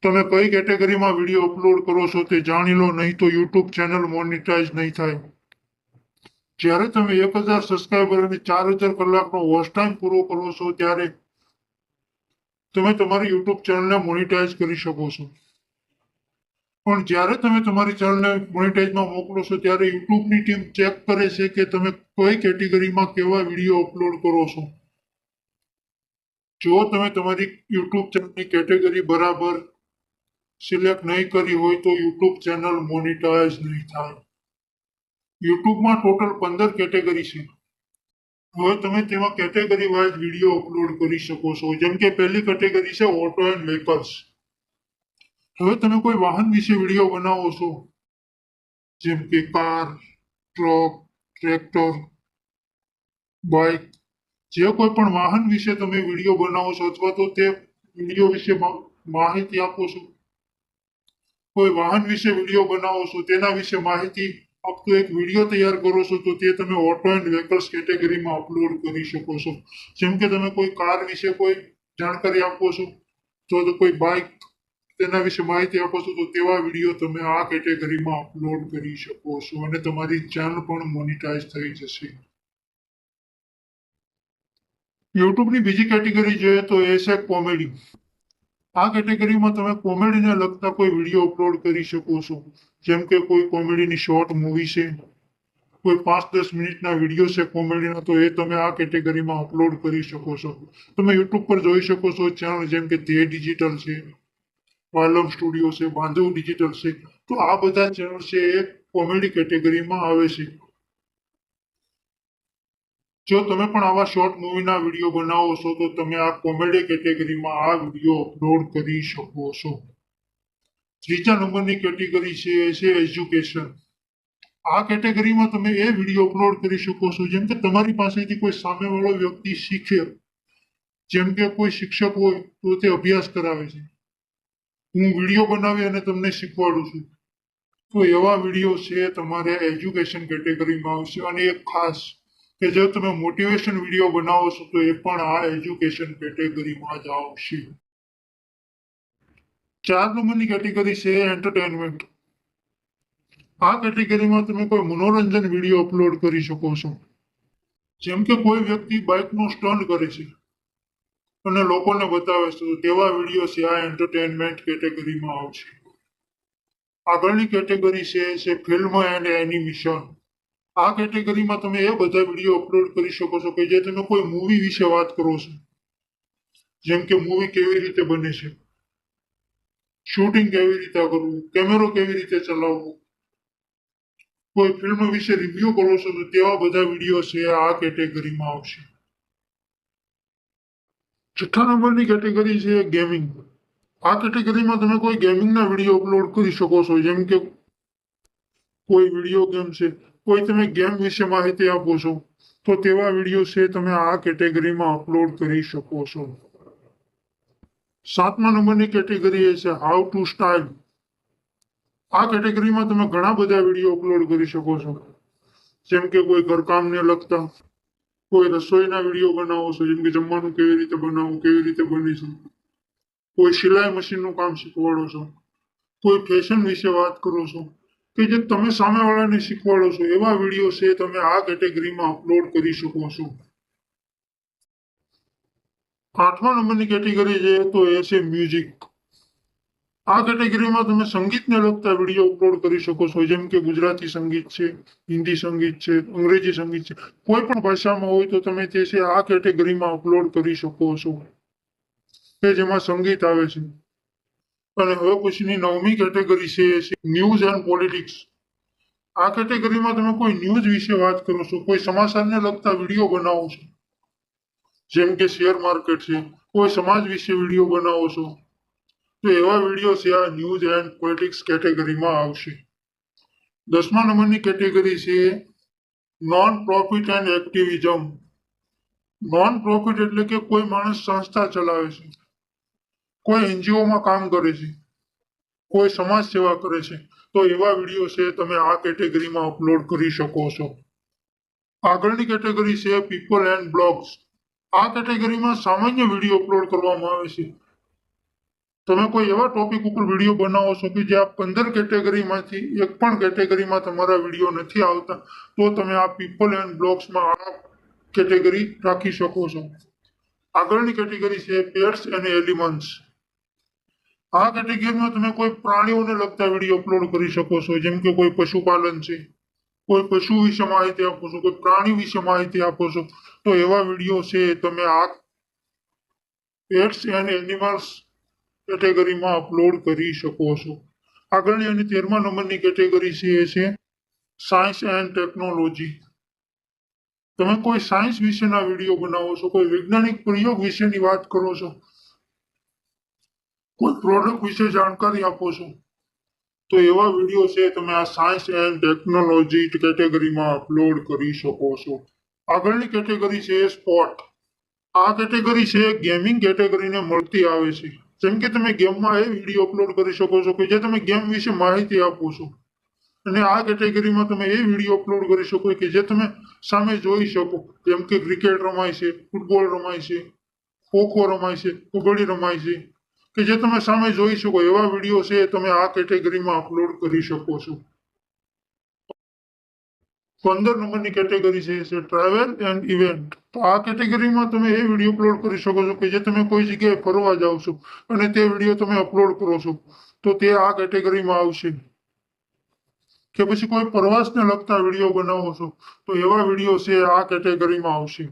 તમે કઈ કેટેગરીમાં વિડીયો અપલોડ કરો છો તે જાણી લો, નહીં તો યુટ્યુબ ચેનલ મોનિટાઈઝ નહીં થાય. જ્યારે તમે 1000 સબસ્ક્રાઈબર અને 4000 કલાકનો વોચ ટાઈમ પૂરો કરો છો ત્યારે તમે તમારી યુટ્યુબ ચેનલને મોનિટાઈઝ કરી શકો છો. પણ જ્યારે તમે તમારી ચેનલને મોનિટાઈઝમાં મોકલો છો ત્યારે યુટ્યુબની ટીમ ચેક કરે છે કે તમે કઈ કેટેગરીમાં કેવા વિડીયો અપલોડ કરો છો. જો તમે તમારી યુટ્યુબ ચેનલની કેટેગરી બરાબર સિલેક્ટ નહીં કરી હોય તો યુટ્યુબ ચેનલ મોનિટાઈઝ નહીં થાય. યુટ્યુબમાં ટોટલ 15 કેટેગરી છે. હવે તમે તેમાં કેટેગરી વાઇઝ વિડીયો અપલોડ કરી શકો છો. જેમ કે પહેલી કેટેગરી છે ઓટો એન્ડ વ્હીકલ્સ. હવે તમે કોઈ વાહન વિશે વિડીયો બનાવો છો, જેમ કે કાર, ટ્રક, ટ્રેક્ટર, બાઇક, જે કોઈ પણ વાહન વિશે તમે વિડીયો બનાવો છો અથવા તો તે વિડીયો વિશે માહિતી આપો છો. કોઈ વાહન વિશે વિડીયો બનાવો છો, તેના વિશે માહિતી આપતો એક વિડીયો તૈયાર કરો છો તો તે તમે ઓટો એન્ડ વ્હીકલ્સ કેટેગરીમાં અપલોડ કરી શકો છો. જેમ કે તમે કોઈ કાર વિશે કોઈ જાણકારી આપો છો, તો કોઈ બાઇક તેના વિશે માહિતી આપો છો, તો તેવા વિડીયો તમે આ કેટેગરીમાં અપલોડ કરી શકો છો અને તમારી ચેનલ પણ મોનિટાઈઝ થઈ જશે. યુટ્યુબની બીજી કેટેગરી જોઈએ તો એ છે કોમેડી. આ કેટેગરીમાં તમે કોમેડીને લગતા કોઈ વિડીયો અપલોડ કરી શકો છો. જેમ કે કોઈ કોમેડીની શોર્ટ મૂવી છે, કોઈ 5-10 મિનિટના વિડીયો છે કોમેડીના, તો એ તમે આ કેટેગરીમાં અપલોડ કરી શકો છો. તમે યુટ્યુબ પર જોઈ શકો છો ચેનલ જેમ કે તે ડિજિટલ છે, વાલમ સ્ટુડિયો છે, બાંધવ ડિજિટલ છે. તો આ બધા ચેનલ છે એ કોમેડી કેટેગરીમાં આવે છે. જો તમે પણ આવા શોર્ટ મૂવીના વિડીયો બનાવો છો તો તમે આ કોમેડી કેટેગરીમાં આ વિડીયો અપલોડ કરી શકો છો. ત્રીજા નંબરની કેટેગરી છે એજ્યુકેશન. આ કેટેગરીમાં તમે એ વિડીયો અપલોડ કરી શકો છો જેમ કે તમારી પાસેથી કોઈ સામેવાળો વ્યક્તિ શીખે. જેમ કે કોઈ શિક્ષક હોય તો તે અભ્યાસ કરાવે છે, હું વિડીયો બનાવી અને તમને શીખવાડું છું, તો એવા વિડીયો છે તમારે એજ્યુકેશન કેટેગરીમાં આવશે. અને એક ખાસ કે જો તમે મોટિવેશન વિડીયો બનાવો છો તો એ પણ આ એજ્યુકેશન કેટેગરીમાં જ આવશે. 4 નંબરની કેટેગરી છે એન્ટરટેનમેન્ટ. આ કેટેગરીમાં તમે કોઈ મનોરંજન વિડીયો અપલોડ કરી શકો છો. જેમ કે કોઈ વ્યક્તિ બાઇકનો સ્ટન્ટ કરે છે અને લોકોને બતાવે છે, તો તેવા વિડીયો છે આ એન્ટરટેનમેન્ટ કેટેગરીમાં આવશે. આગળની કેટેગરી છે ફિલ્મ એન્ડ એનિમેશન. આ કેટેગરીમાં તમે એ બધા વિડીયો અપલોડ કરી શકો છો કે જે તમે કોઈ મૂવી વિશે વાત કરો છો. જેમ કે મૂવી કેવી રીતે બને છે, શૂટિંગ કેવી રીતે કરવું, કેમેરો કેવી રીતે ચલાવવો, કોઈ ફિલ્મ વિશે રિવ્યુ કરો છો, તો તેવા બધા વિડીયો છે આ કેટેગરીમાં આવશે. 6 નંબરની કેટેગરી છે ગેમિંગ. આ કેટેગરીમાં તમે કોઈ ગેમિંગના વિડીયો અપલોડ કરી શકો છો. જેમ કે કોઈ વિડીયો ગેમ છે, કોઈ તમે ગેમ વિશે માહિતી આપો છો, તો તેવા વિડીયો છે તમે આ કેટેગરીમાં અપલોડ કરી શકો છો. 7મા નંબરની કેટેગરી એ છે હાઉ ટુ સ્ટાઇલ. આ કેટેગરીમાં તમે ઘણા બધા વિડીયો અપલોડ કરી શકો છો. જેમ કે કોઈ ઘરકામને લગતા, કોઈ રસોઈના વિડીયો બનાવો છો, જેમ કે જમવાનું કેવી રીતે બનાવવું, કેવી રીતે બને છે, કોઈ સિલાઈ મશીનનું કામ શીખવાડો છો, કોઈ ફેશન વિશે વાત કરો છો, કે જે તમે સામેવાળાને શીખવાડો છો, એવા વિડીયો છે તમે આ કેટેગરીમાં અપલોડ કરી શકો છો. 8મા નંબરની કેટેગરી છે તો એ છે મ્યુઝિક. આ કેટેગરીમાં તમે સંગીતને લગતા વિડીયો અપલોડ કરી શકો છો. જેમ કે ગુજરાતી સંગીત છે, હિન્દી સંગીત છે, અંગ્રેજી સંગીત છે, કોઈ પણ ભાષામાં હોય તો તમે તે છે આ કેટેગરીમાં અપલોડ કરી શકો છો કે જેમાં સંગીત આવે છે. અને હવે પછીની 9મી કેટેગરી છે ન્યૂઝ એન્ડ પોલિટિક્સ. આ કેટેગરીમાં તમે કોઈ ન્યૂઝ વિશે વાત કરો છો, કોઈ સમાચારને લગતા વિડીયો બનાવો છો. જેમ કે શેર માર્કેટ છે, કોઈ સમાજ વિશે વિડીયો બનાવો છો, તો એવા વિડીયો છે આ ન્યૂઝ એન્ડ પોલિટિક્સ કેટેગરીમાં આવશે. 10મા નંબરની કેટેગરી છે non profit and activism. Non profit એટલે કે કોઈ માણસ સંસ્થા ચલાવે છે, કોઈ એનજીઓમાં કામ કરે છે, કોઈ સમાજ સેવા કરે છે, તો એવા વિડીયો છે તમે આ કેટેગરીમાં અપલોડ કરી શકો છો. આગળની કેટેગરી છે પીપલ એન્ડ બ્લોગ્સ. આ કેટેગરીમાં સામાન્ય વિડીયો અપલોડ કરવામાં આવે છે. તમે કોઈ એવા ટોપિક ઉપર વિડીયો બનાવો છો કે જે આ 15 કેટેગરીમાંથી એક પણ કેટેગરીમાં તમારા વિડીયો નથી આવતા, તો તમે આ પીપલ એન્ડ બ્લોગ્સમાં આ કેટેગરી રાખી શકો છો. આગળની કેટેગરી છે પેટ્સ એન્ડ એનિમલ્સ. આ કેટેગરીમાં તમે કોઈ પ્રાણીઓને લગતા વિડીયો અપલોડ કરી શકો છો, જેમ કે કોઈ પશુપાલન છે, કોઈ પશુ વિશે માહિતી આપો છો, કોઈ પ્રાણી વિશે માહિતી આપો છો, તો એવા વિડીયો છે તમે આ પેટ્સ એન્ડ એનિમલ્સ કેટેગરીમાં અપલોડ કરી શકો છો. આગળની અને 13મા નંબરની કેટેગરી છે એ છે સાયન્સ એન્ડ ટેકનોલોજી. તમે કોઈ સાયન્સ વિશેના વિડીયો બનાવો છો, કોઈ વૈજ્ઞાનિક પ્રયોગ વિશેની વાત કરો છો, કોઈ પ્રોડક્ટ વિશે જાણકારી આપો છો, તો એવા વિડીયો છે તમે આ સાયન્સ એન્ડ ટેકનોલોજી કેટેગરીમાં અપલોડ કરી શકો છો. આગળની કેટેગરી છે સ્પોર્ટ. આ કેટેગરી છે ગેમિંગ કેટેગરીને મળતી આવે છે. જેમ કે તમે ગેમમાં એ વિડીયો અપલોડ કરી શકો છો કે જે તમે ગેમ વિશે માહિતી આપો છો, અને આ કેટેગરીમાં તમે એ વિડીયો અપલોડ કરી શકો કે જે તમે સામે જોઈ શકો, જેમ કે ક્રિકેટ રમાય છે, ફૂટબોલ રમાય છે, ખોખો રમાય છે, કબડ્ડી રમાય છે, કે જે તમે સામે જોઈ શકો એવા વિડીયો છે તમે આ કેટેગરીમાં અપલોડ કરી શકો છો. 15 નંબરની કેટેગરી છે ટ્રાવેલ એન્ડ ઇવેન્ટ. તો આ કેટેગરીમાં તમે એ વિડીયો અપલોડ કરી શકો છો કે જે તમે કોઈ જગ્યાએ ફરવા જાઓ છો અને તે વિડીયો તમે અપલોડ કરો છો, તો તે આ કેટેગરીમાં આવશે. કે પછી કોઈ પ્રવાસને લગતા વિડીયો બનાવો છો, તો એવા વિડીયો છે આ કેટેગરીમાં આવશે.